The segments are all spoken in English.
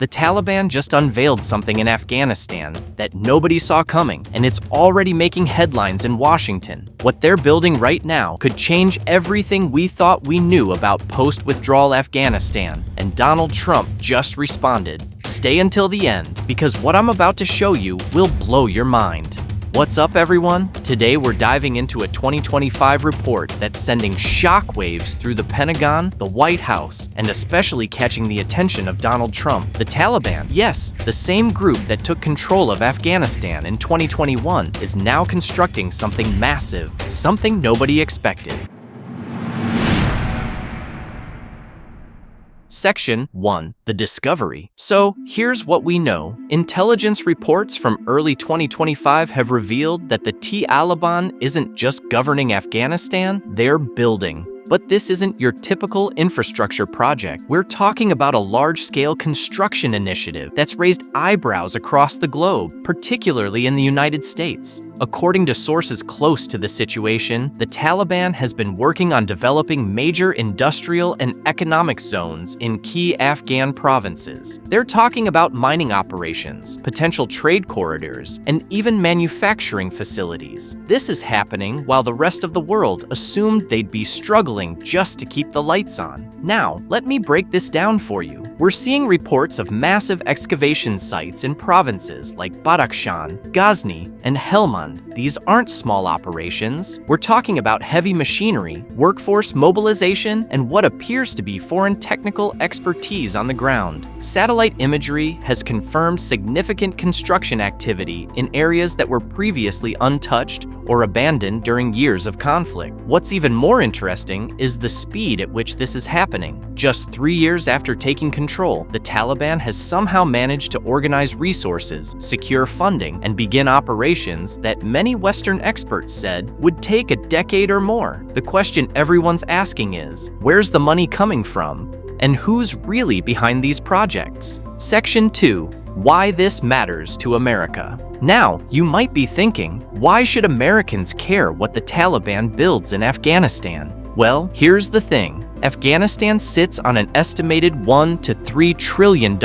The Taliban just unveiled something in Afghanistan that nobody saw coming, and it's already making headlines in Washington. What they're building right now could change everything we thought we knew about post-withdrawal Afghanistan, and Donald Trump just responded. Stay until the end, because what I'm about to show you will blow your mind. What's up, everyone? Today we're diving into a 2025 report that's sending shockwaves through the Pentagon, the White House, and especially catching the attention of Donald Trump. The Taliban, yes, the same group that took control of Afghanistan in 2021, is now constructing something massive, something nobody expected. Section 1. The Discovery. So, here's what we know. Intelligence reports from early 2025 have revealed that the Taliban isn't just governing Afghanistan, they're building. But this isn't your typical infrastructure project. We're talking about a large-scale construction initiative that's raised eyebrows across the globe, particularly in the United States. According to sources close to the situation, the Taliban has been working on developing major industrial and economic zones in key Afghan provinces. They're talking about mining operations, potential trade corridors, and even manufacturing facilities. This is happening while the rest of the world assumed they'd be struggling just to keep the lights on. Now, let me break this down for you. We're seeing reports of massive excavation sites in provinces like Badakhshan, Ghazni, and Helmand. These aren't small operations. We're talking about heavy machinery, workforce mobilization, and what appears to be foreign technical expertise on the ground. Satellite imagery has confirmed significant construction activity in areas that were previously untouched or abandoned during years of conflict. What's even more interesting is the speed at which this is happening. Just 3 years after taking control, the Taliban has somehow managed to organize resources, secure funding, and begin operations that many Western experts said would take a decade or more. The question everyone's asking is, where's the money coming from? And who's really behind these projects? Section 2. Why this matters to America. Now, you might be thinking, why should Americans care what the Taliban builds in Afghanistan? Well, here's the thing. Afghanistan sits on an estimated $1 to $3 trillion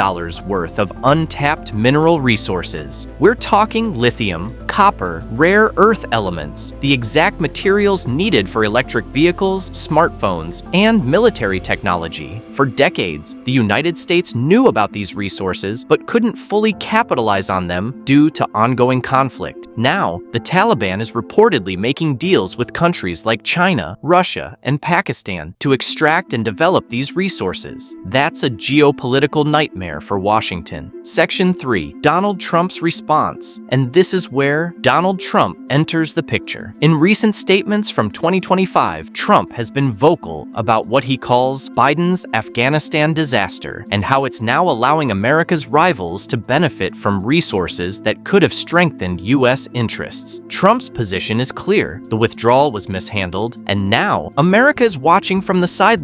worth of untapped mineral resources. We're talking lithium, copper, rare earth elements, the exact materials needed for electric vehicles, smartphones, and military technology. For decades, the United States knew about these resources but couldn't fully capitalize on them due to ongoing conflict. Now, the Taliban is reportedly making deals with countries like China, Russia, and Pakistan to extract and develop these resources. That's a geopolitical nightmare for Washington. Section 3. Donald Trump's response. And this is where Donald Trump enters the picture. In recent statements from 2025, Trump has been vocal about what he calls Biden's Afghanistan disaster and how it's now allowing America's rivals to benefit from resources that could have strengthened U.S. interests. Trump's position is clear. The withdrawal was mishandled, and now America is watching from the sidelines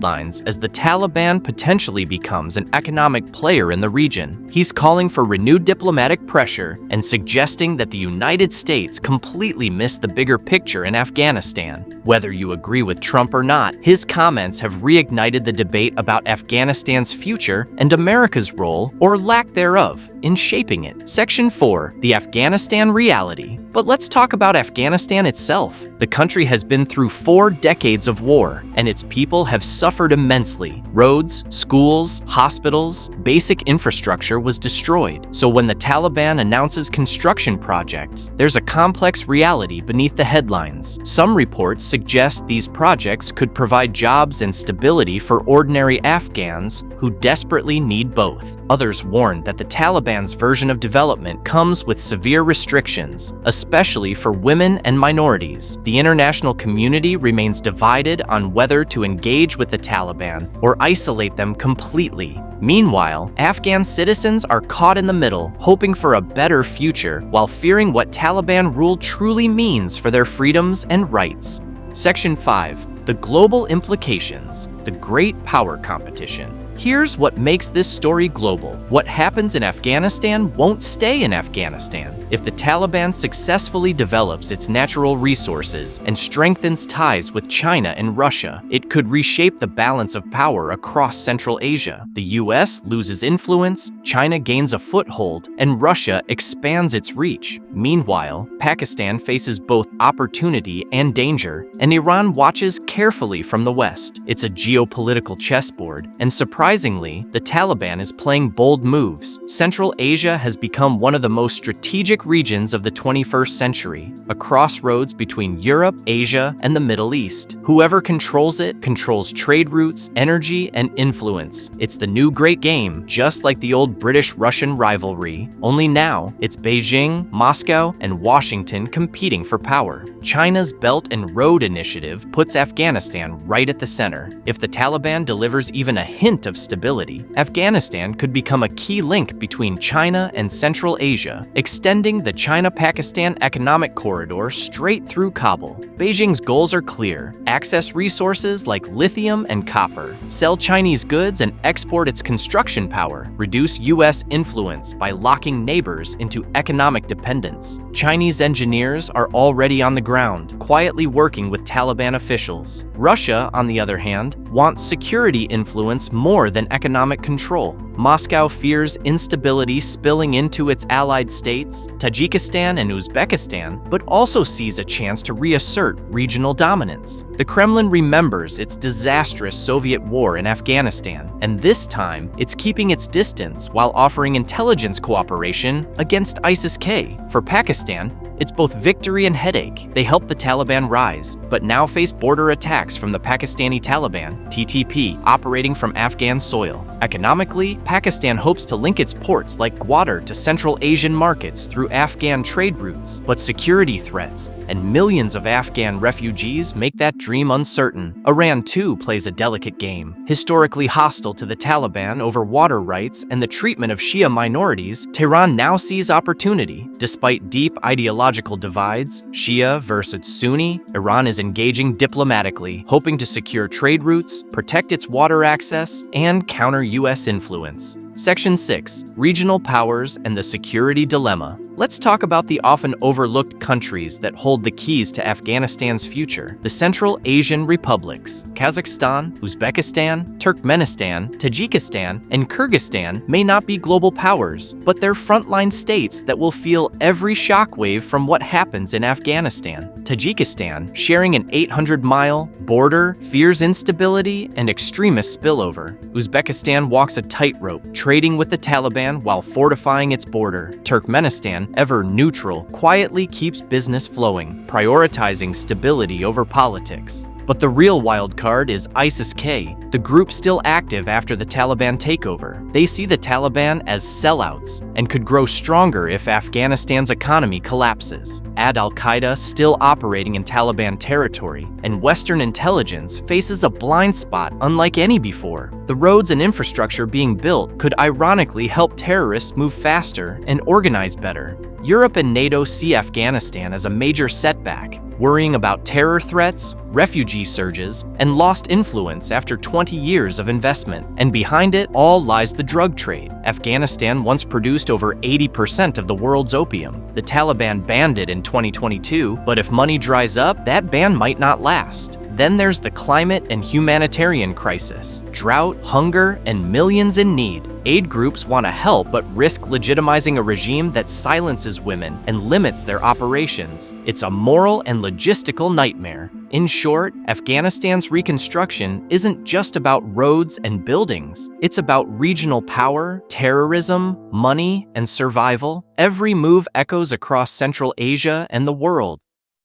as the Taliban potentially becomes an economic player in the region. He's calling for renewed diplomatic pressure and suggesting that the United States completely missed the bigger picture in Afghanistan. Whether you agree with Trump or not, his comments have reignited the debate about Afghanistan's future and America's role, or lack thereof, in shaping it. Section 4. The Afghanistan reality. But let's talk about Afghanistan itself. The country has been through 4 decades of war, and its people have suffered immensely. Roads, schools, hospitals, basic infrastructure was destroyed. So when the Taliban announces construction projects, there's a complex reality beneath the headlines. Some reports suggest these projects could provide jobs and stability for ordinary Afghans who desperately need both. Others warn that the Taliban's version of development comes with severe restrictions, especially for women and minorities. The international community remains divided on whether to engage with the Taliban or isolate them completely. Meanwhile, Afghan citizens are caught in the middle, hoping for a better future while fearing what Taliban rule truly means for their freedoms and rights. Section 5. The global implications. The great power competition. Here's what makes this story global. What happens in Afghanistan won't stay in Afghanistan. If the Taliban successfully develops its natural resources and strengthens ties with China and Russia, it could reshape the balance of power across Central Asia. The US loses influence, China gains a foothold, and Russia expands its reach. Meanwhile, Pakistan faces both opportunity and danger, and Iran watches carefully from the West. It's a geopolitical chessboard, and surprisingly, the Taliban is playing bold moves. Central Asia has become one of the most strategic regions of the 21st century, a crossroads between Europe, Asia, and the Middle East. Whoever controls it controls trade routes, energy, and influence. It's the new great game, just like the old British-Russian rivalry, only now it's Beijing, Moscow, and Washington competing for power. China's Belt and Road Initiative puts Afghanistan right at the center. If the Taliban delivers even a hint of stability, Afghanistan could become a key link between China and Central Asia, extending the China-Pakistan economic corridor straight through Kabul. Beijing's goals are clear: access resources like lithium and copper, sell Chinese goods and export its construction power, reduce US influence by locking neighbors into economic dependence. Chinese engineers are already on the ground, quietly working with Taliban officials. Russia, on the other hand, wants security influence more than economic control. Moscow fears instability spilling into its allied states, Tajikistan and Uzbekistan, but also sees a chance to reassert regional dominance. The Kremlin remembers its disastrous Soviet war in Afghanistan, and this time, it's keeping its distance while offering intelligence cooperation against ISIS-K. For Pakistan, it's both victory and headache. They helped the Taliban rise, but now face border attacks from the Pakistani Taliban, TTP, operating from Afghan soil. Economically, Pakistan hopes to link its ports like Gwadar to Central Asian markets through Afghan trade routes, but security threats and millions of Afghan refugees make that dream uncertain. Iran, too, plays a delicate game. Historically hostile to the Taliban over water rights and the treatment of Shia minorities, Tehran now sees opportunity. Despite deep ideological divides, Shia versus Sunni, Iran is engaging diplomatically, hoping to secure trade routes, protect its water access, and counter US influence. Section 6. Regional Powers and the Security Dilemma. Let's talk about the often overlooked countries that hold the keys to Afghanistan's future. The Central Asian republics, Kazakhstan, Uzbekistan, Turkmenistan, Tajikistan, and Kyrgyzstan may not be global powers, but they're frontline states that will feel every shockwave from what happens in Afghanistan. Tajikistan, sharing an 800-mile border, fears instability and extremist spillover. Uzbekistan walks a tightrope, trading with the Taliban while fortifying its border. Turkmenistan, ever neutral, quietly keeps business flowing, prioritizing stability over politics. But the real wild card is ISIS-K, the group still active after the Taliban takeover. They see the Taliban as sellouts and could grow stronger if Afghanistan's economy collapses. Add al-Qaeda still operating in Taliban territory, and Western intelligence faces a blind spot unlike any before. The roads and infrastructure being built could ironically help terrorists move faster and organize better. Europe and NATO see Afghanistan as a major setback, worrying about terror threats, refugee surges, and lost influence after 20 years of investment. And behind it all lies the drug trade. Afghanistan once produced over 80% of the world's opium. The Taliban banned it in 2022, but if money dries up, that ban might not last. Then there's the climate and humanitarian crisis, drought, hunger, and millions in need. Aid groups want to help but risk legitimizing a regime that silences women and limits their operations. It's a moral and logistical nightmare. In short, Afghanistan's reconstruction isn't just about roads and buildings. It's about regional power, terrorism, money, and survival. Every move echoes across Central Asia and the world.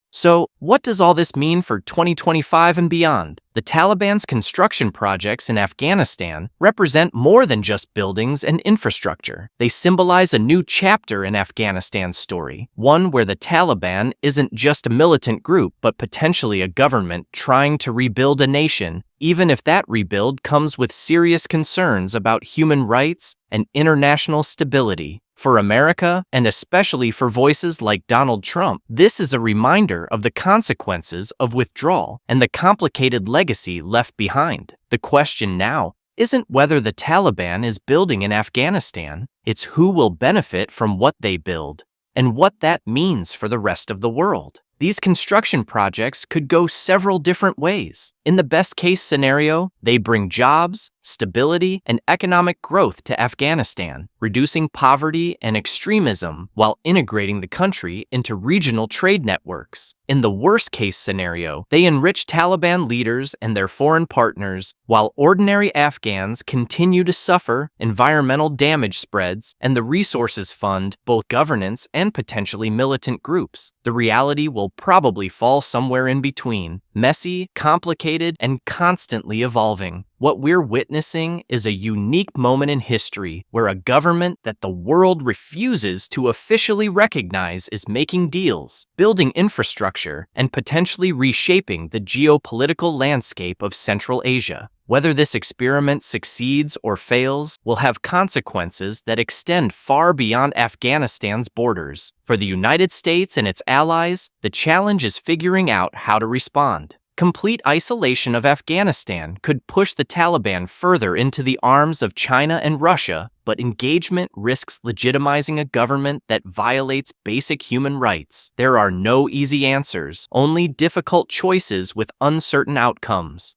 So, what does all this mean for 2025 and beyond? The Taliban's construction projects in Afghanistan represent more than just buildings and infrastructure. They symbolize a new chapter in Afghanistan's story, one where the Taliban isn't just a militant group, but potentially a government trying to rebuild a nation, even if that rebuild comes with serious concerns about human rights and international stability. For America, and especially for voices like Donald Trump, this is a reminder of the consequences of withdrawal and the complicated legacy left behind. The question now, isn't whether the Taliban is building in Afghanistan, it's who will benefit from what they build, and what that means for the rest of the world. These construction projects could go several different ways. In the best-case scenario, they bring jobs, stability, and economic growth to Afghanistan, reducing poverty and extremism while integrating the country into regional trade networks. In the worst-case scenario, they enrich Taliban leaders and their foreign partners, while ordinary Afghans continue to suffer, environmental damage spreads, and the resources fund both governance and potentially militant groups. The reality will probably fall somewhere in between, messy, complicated, and constantly evolving. What we're witnessing is a unique moment in history where a government that the world refuses to officially recognize is making deals, building infrastructure, and potentially reshaping the geopolitical landscape of Central Asia. Whether this experiment succeeds or fails will have consequences that extend far beyond Afghanistan's borders. For the United States and its allies, the challenge is figuring out how to respond. Complete isolation of Afghanistan could push the Taliban further into the arms of China and Russia, but engagement risks legitimizing a government that violates basic human rights. There are no easy answers, only difficult choices with uncertain outcomes.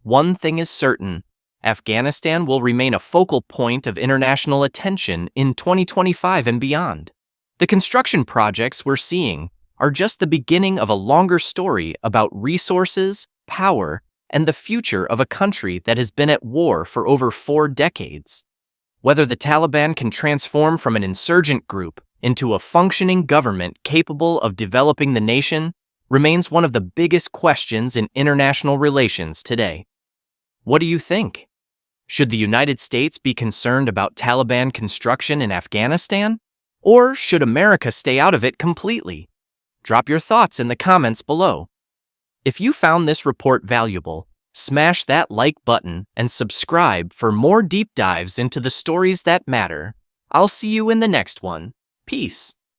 One thing is certain: Afghanistan will remain a focal point of international attention in 2025 and beyond. The construction projects we're seeing are just the beginning of a longer story about resources, power, and the future of a country that has been at war for over 4 decades. Whether the Taliban can transform from an insurgent group into a functioning government capable of developing the nation remains one of the biggest questions in international relations today. What do you think? Should the United States be concerned about Taliban construction in Afghanistan? Or should America stay out of it completely? Drop your thoughts in the comments below. If you found this report valuable, smash that like button and subscribe for more deep dives into the stories that matter. I'll see you in the next one. Peace.